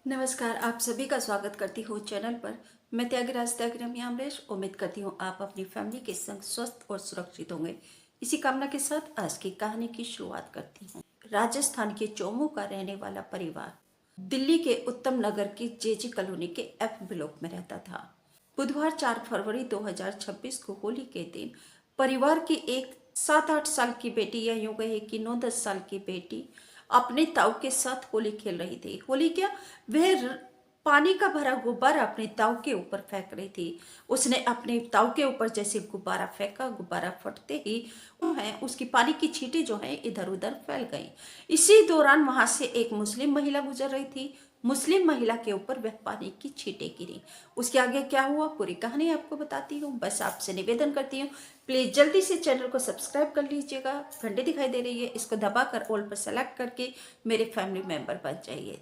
नमस्कार, आप सभी का स्वागत करती हूँ चैनल पर। मैं त्यागराज त्यागराम यामरेश उम्मीद करती हूँ आप अपनी फैमिली के संग स्वस्थ और सुरक्षित होंगे। इसी कामना के साथ आज की कहानी की शुरुआत करती हूँ। राजस्थान के चोमू का रहने वाला परिवार दिल्ली के उत्तम नगर की जेजी कॉलोनी के एफ ब्लॉक में रहता था। बुधवार 4 फरवरी 2026 को होली के दिन परिवार की एक 7-8 साल की बेटी या यूं कहे कि 9-10 साल की बेटी अपने ताऊ के साथ होली खेल रही थी। होली क्या, वह पानी का भरा गुब्बारा अपने ताऊ के ऊपर फेंक रही थी। उसने अपने ताऊ के ऊपर जैसे गुब्बारा फेंका, गुब्बारा फटते ही है उसकी पानी की छींटे जो है इधर उधर फैल गई। इसी दौरान वहां से एक मुस्लिम महिला गुजर रही थी। मुस्लिम महिला के ऊपर वह पानी की छींटे गिरी। उसके आगे क्या हुआ पूरी कहानी आपको बताती हूँ। बस आपसे निवेदन करती हूँ, प्लीज जल्दी से चैनल को सब्सक्राइब कर लीजिएगा। घंटे दिखाई दे रही है, इसको दबाकर ऑल पर सेलेक्ट करके मेरे फैमिली मेंबर बन जाइए।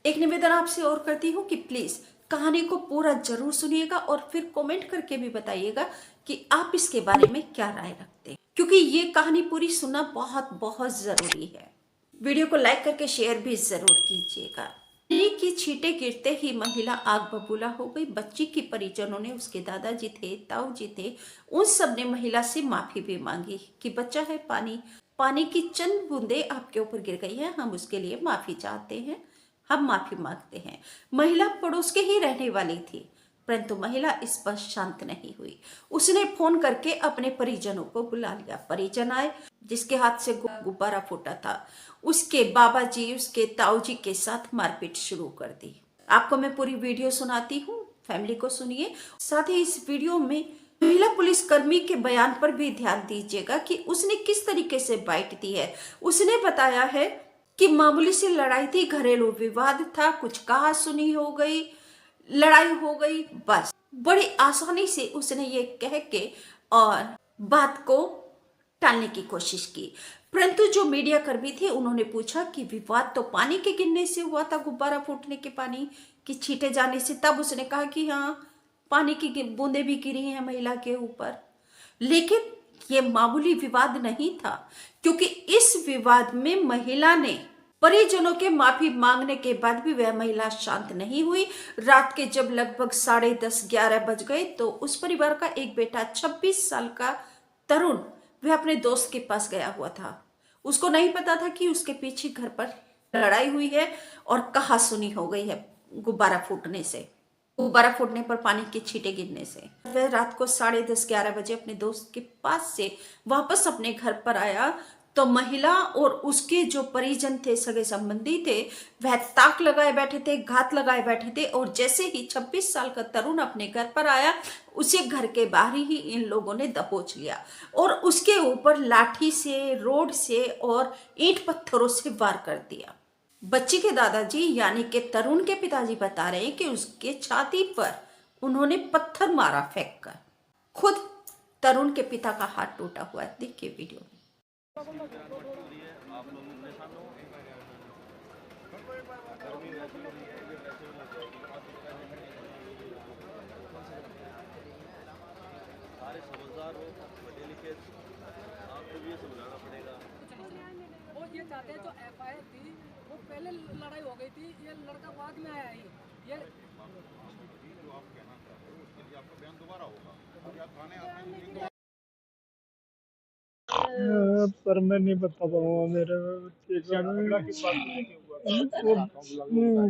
एक निवेदन आपसे और करती हूँ कि प्लीज कहानी को पूरा जरूर सुनिएगा और फिर कमेंट करके भी बताइएगा कि आप इसके बारे में क्या राय रखते हैं, क्योंकि ये कहानी पूरी सुनना बहुत बहुत जरूरी है। वीडियो को लाइक करके शेयर भी जरूर कीजिएगा। पानी की छींटे गिरते ही महिला आग बबूला हो गई। बच्ची की परिजनों ने, उसके दादाजी थे, ताऊ जी थे, उन सब ने महिला से माफी भी मांगी कि बच्चा है, पानी पानी की चंद बूंदे आपके ऊपर गिर गई है, हम उसके लिए माफी चाहते हैं, हम माफी मांगते हैं। महिला पड़ोस के ही रहने वाली थी, परंतु महिला इस पर शांत नहीं हुई। उसने फोन करके अपने परिजनों को बुला लिया। परिजन आए, जिसके हाथ से गुब्बारा फूटा था उसके बाबा जी, उसके ताऊ जी के साथ मारपीट शुरू कर दी। आपको मैं पूरी वीडियो सुनाती हूँ, फैमिली को सुनिए। साथ ही इस वीडियो में महिला पुलिसकर्मी के बयान पर भी ध्यान दीजिएगा कि उसने किस तरीके से बाइट दी है। उसने बताया है कि मामूली सी लड़ाई थी, घरेलू विवाद था, कुछ कहा सुनी हो गई, लड़ाई हो गई, बस बड़ी आसानी से उसने ये कह के और बात को टालने की कोशिश की। परंतु जो मीडिया कर्मी थे उन्होंने पूछा कि विवाद तो पानी के गिरने से हुआ था, गुब्बारा फूटने के, पानी की छींटे जाने से। तब उसने कहा कि हाँ, पानी की बूंदें भी गिरी हैं महिला के ऊपर। लेकिन ये मामूली विवाद नहीं था, क्योंकि इस विवाद में महिला ने परिजनों के माफी मांगने के बाद भी वह महिला शांत नहीं हुई। रात के जब लगभग 10:30-11 बज गए तो उस परिवार का एक बेटा 26 साल का तरुण, वह अपने दोस्त के पास गया हुआ था। उसको नहीं पता था कि उसके पीछे घर पर लड़ाई हुई है और कहासुनी हो गई है गुब्बारा फूटने से, गुब्बारा फूटने पर पानी की छींटे गिरने से। वह रात को 10:30-11 बजे अपने दोस्त के पास से वापस अपने घर पर आया तो महिला और उसके जो परिजन थे, सगे संबंधी थे, वह ताक लगाए बैठे थे, घात लगाए बैठे थे। और जैसे ही 26 साल का तरुण अपने घर पर आया, उसे घर के बाहर ही इन लोगों ने दबोच लिया और उसके ऊपर लाठी से, रोड से और ईंट पत्थरों से वार कर दिया। बच्ची के दादाजी यानी कि तरुण के पिताजी बता रहे हैं कि उसके छाती पर उन्होंने पत्थर मारा फेंक कर। खुद तरुण के पिता का हाथ टूटा हुआ है, देखिए वीडियो में। सारे समझदार हो, पढ़े लिखे, आपको भी ये समझाना पड़ेगा। वो ये चाहते हैं जो एफआईआर थी वो पहले लड़ाई हो गई थी, ये लड़का बाद में आया ही ये जो आप कहना चाहते हो उसके लिए आपका बयान दोबारा होगा। अभी आप थाने आते हैं पर मैं नहीं बता पाऊंगा। मेरे वो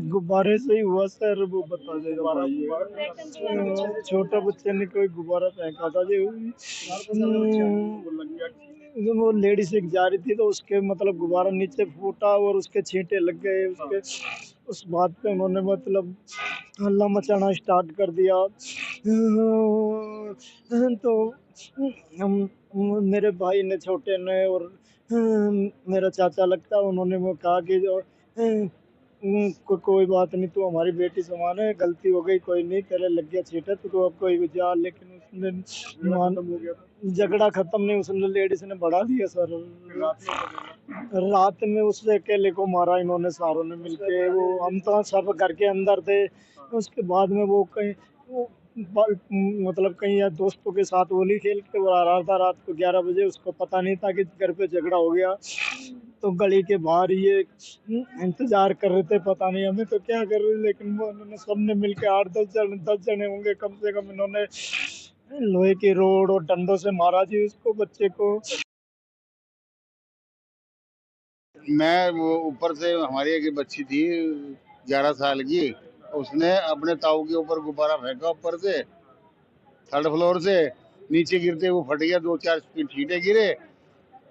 गुब्बारे से ही हुआ सर, वो बता देगा भाई। छोटा बच्चे ने कोई गुब्बारा फेंका था जो वो लेडीज एक जा रही थी तो उसके मतलब गुब्बारा नीचे फूटा और उसके छींटे लग गए। उसके उस बात पे उन्होंने मतलब हल्ला मचाना स्टार्ट कर दिया। तो हम मेरे भाई ने, छोटे ने और मेरा चाचा लगता, उन्होंने वो कहा कि जो कोई बात नहीं, तू हमारी बेटी समान है, गलती हो गई, कोई नहीं, तेरे लग गया छींटे तो अब कोई जा। लेकिन उसने झगड़ा खत्म नहीं, उसने लेडीज ने बढ़ा दिया सर। रात में उससे अकेले को मारा इन्होंने सारों ने मिलके। वो हम तो सब घर के अंदर थे। उसके बाद में वो कहीं वो मतलब कहीं या दोस्तों के साथ होली खेल के वो आ रहा था रात को 11 बजे। उसको पता नहीं था कि घर पे झगड़ा हो गया। तो गली के बाहर ये इंतजार कर रहे थे, पता नहीं हमें तो क्या कर रहे, लेकिन वो उन्होंने सबने मिलके 8-10 जने होंगे कम से कम, इन्होंने लोहे की रोड और डंडों से मारा जी उसको, बच्चे को। मैं वो ऊपर से, हमारी एक बच्ची थी 11 साल की, उसने अपने ताऊ के ऊपर गुब्बारा फेंका ऊपर से, 3rd फ्लोर से। नीचे गिरते वो फट गया, 2-4 छींटे गिरे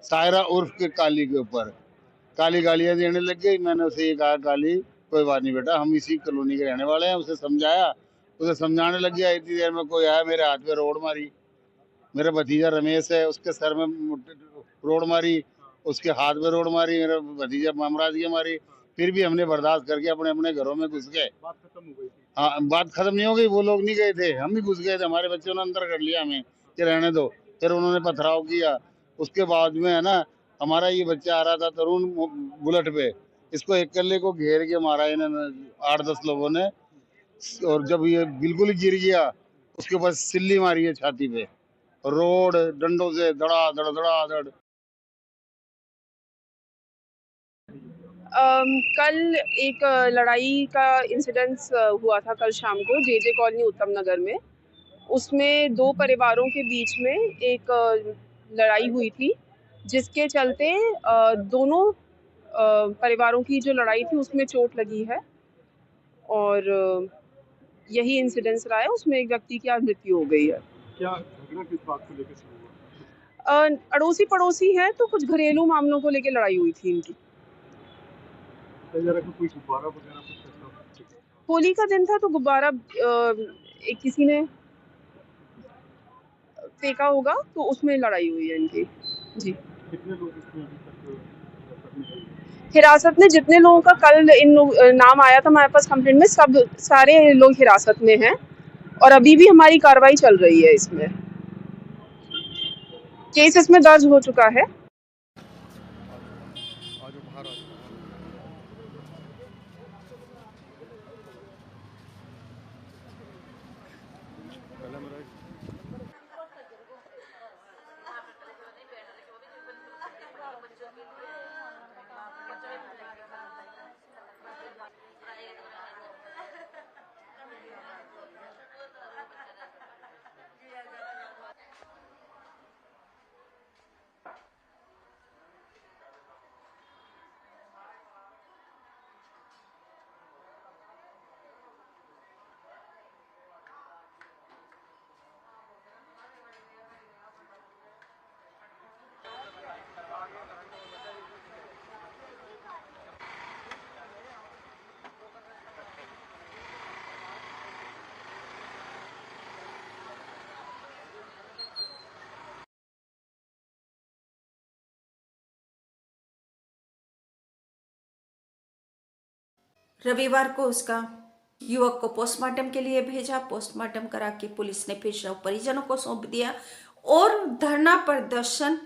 सायरा उर्फ के काली के ऊपर। काली गालियां देने लग गई। मैंने उसे ये कहा, काली कोई बात नहीं बेटा, हम इसी कॉलोनी के रहने वाले हैं। उसे समझाया, उसे समझाने लग गया। इतनी देर में कोई आया, मेरे हाथ पे रोड मारी। मेरा भतीजा रमेश है, उसके सर में रोड मारी, उसके हाथ में रोड मारी, मेरा भतीजा ममराज के मारी। फिर भी हमने बर्दाश्त करके अपने अपने घरों में घुस गए। बात खत्म हो गई थी। हाँ, बात खत्म नहीं हो गई, वो लोग नहीं गए थे, हम ही घुस गए थे। हमारे बच्चों ने अंदर कर लिया हमें कि रहने दो। फिर उन्होंने पथराव किया। उसके बाद में है ना, हमारा ये बच्चा आ रहा था तरुण बुलेट पे, इसको एक कल्ले को घेर के मारा इन्होंने 8-10 लोगों ने। और जब ये बिल्कुल गिर गया, उसके ऊपर सिल्ली मारी है छाती पे, रोड डंडों से धड़ाधड़ धड़ाधड़। कल एक लड़ाई का इंसिडेंस हुआ था कल शाम को जेजे कॉलोनी उत्तम नगर में। उसमें 2 परिवारों के बीच में एक लड़ाई हुई थी, जिसके चलते दोनों परिवारों की जो लड़ाई थी उसमें चोट लगी है और यही इंसिडेंस रहा है। उसमें एक व्यक्ति की आज मृत्यु हो गई है। क्या झगड़ा किस बात को लेकर शुरू हुआ? अड़ोसी पड़ोसी हैं, तो कुछ घरेलू मामलों को लेकर लड़ाई हुई थी इनकी। कोई गुब्बारा वगैरह कुछ ऐसा? होली का दिन था तो गुब्बारा एक किसी ने फेंका होगा, तो उसमें लड़ाई हुई है इनकी। जी। कितने लोग इसमें अभी तक हिरासत में जितने लोगों का कल नाम आया था हमारे पास कंप्लेंट में, सब सारे लोग हिरासत में हैं और अभी भी हमारी कार्रवाई चल रही है। इसमें केस इसमें दर्ज हो चुका है। रविवार को उसका युवक को पोस्टमार्टम के लिए भेजा। पोस्टमार्टम करा के पुलिस ने फिर शव परिजनों को सौंप दिया और धरना प्रदर्शन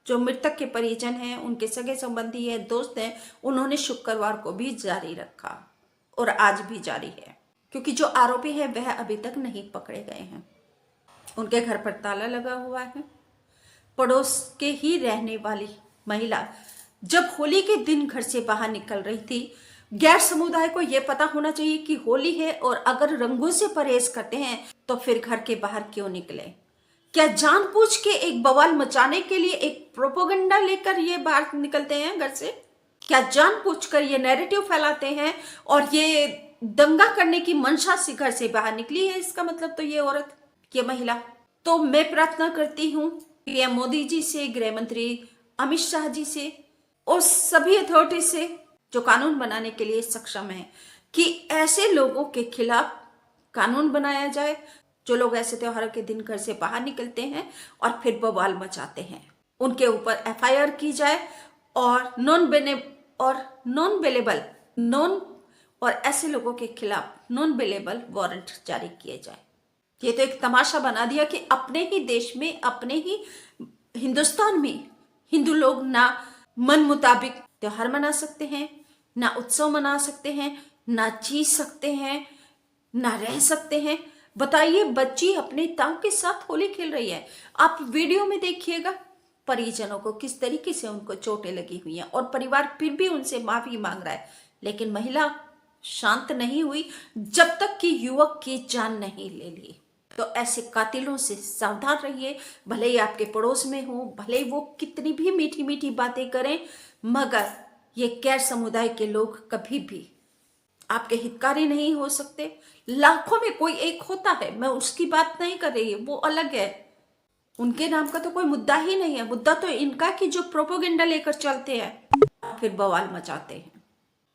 जो मृतक के परिजन हैं, उनके सगे संबंधी हैं, दोस्त हैं, उन्होंने शुक्रवार को भी जारी रखा और आज भी जारी है, क्योंकि जो आरोपी है वह अभी तक नहीं पकड़े गए हैं। उनके घर पर ताला लगा हुआ है। पड़ोस के ही रहने वाली महिला जब होली के दिन घर से बाहर निकल रही थी, गैर समुदाय को यह पता होना चाहिए कि होली है और अगर रंगों से परहेज करते हैं तो फिर घर के बाहर क्यों निकले? क्या जानबूझ के एक बवाल मचाने के लिए एक प्रोपेगेंडा लेकर ये बाहर निकलते हैं घर से? क्या जानबूझकर ये नैरेटिव फैलाते हैं और ये दंगा करने की मंशा से घर से बाहर निकली है? इसका मतलब तो ये औरत, ये महिला। तो मैं प्रार्थना करती हूँ पीएम मोदी जी से, गृह मंत्री अमित शाह जी से और सभी अथॉरिटी से जो कानून बनाने के लिए सक्षम है कि ऐसे लोगों के खिलाफ कानून बनाया जाए, जो लोग ऐसे त्योहारों के दिन घर से बाहर निकलते हैं और फिर बवाल मचाते हैं। उनके ऊपर एफआईआर की जाए और और ऐसे लोगों के खिलाफ नॉन बेलेबल वारंट जारी किए जाए। ये तो एक तमाशा बना दिया कि अपने ही देश में, अपने ही हिंदुस्तान में हिंदू लोग ना मन मुताबिक त्योहार मना सकते हैं, ना उत्सव मना सकते हैं, ना जी सकते हैं, ना रह सकते हैं। बताइए, बच्ची अपने ताऊ के साथ होली खेल रही है। आप वीडियो में देखिएगा, परिजनों को किस तरीके से उनको चोटें लगी हुई हैं, और परिवार फिर भी उनसे माफी मांग रहा है, लेकिन महिला शांत नहीं हुई जब तक कि युवक की जान नहीं ले ली। तो ऐसे कातिलों से सावधान रहिए, भले ही आपके पड़ोस में हो, भले ही वो कितनी भी मीठी मीठी बातें करें, मगर ये गैर समुदाय के लोग कभी भी आपके हितकारी नहीं हो सकते। लाखों में कोई एक होता है, मैं उसकी बात नहीं कर रही, वो अलग है, उनके नाम का तो कोई मुद्दा ही नहीं है। मुद्दा तो इनका कि जो प्रोपोगेंडा लेकर चलते हैं फिर बवाल मचाते हैं।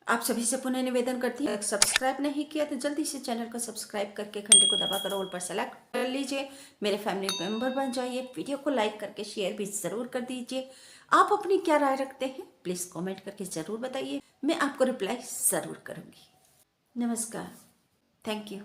आप सभी से पुनः निवेदन करती है, सब्सक्राइब नहीं किया तो जल्दी से चैनल को सब्सक्राइब करके घंटे को दबाकर ऑल पर सेलेक्ट कर लीजिए, मेरे फैमिली मेंबर बन जाइए। वीडियो को लाइक करके शेयर भी जरूर कर दीजिए। आप अपनी क्या राय रखते हैं प्लीज कमेंट करके जरूर बताइए, मैं आपको रिप्लाई जरूर करूंगी। नमस्कार, थैंक यू।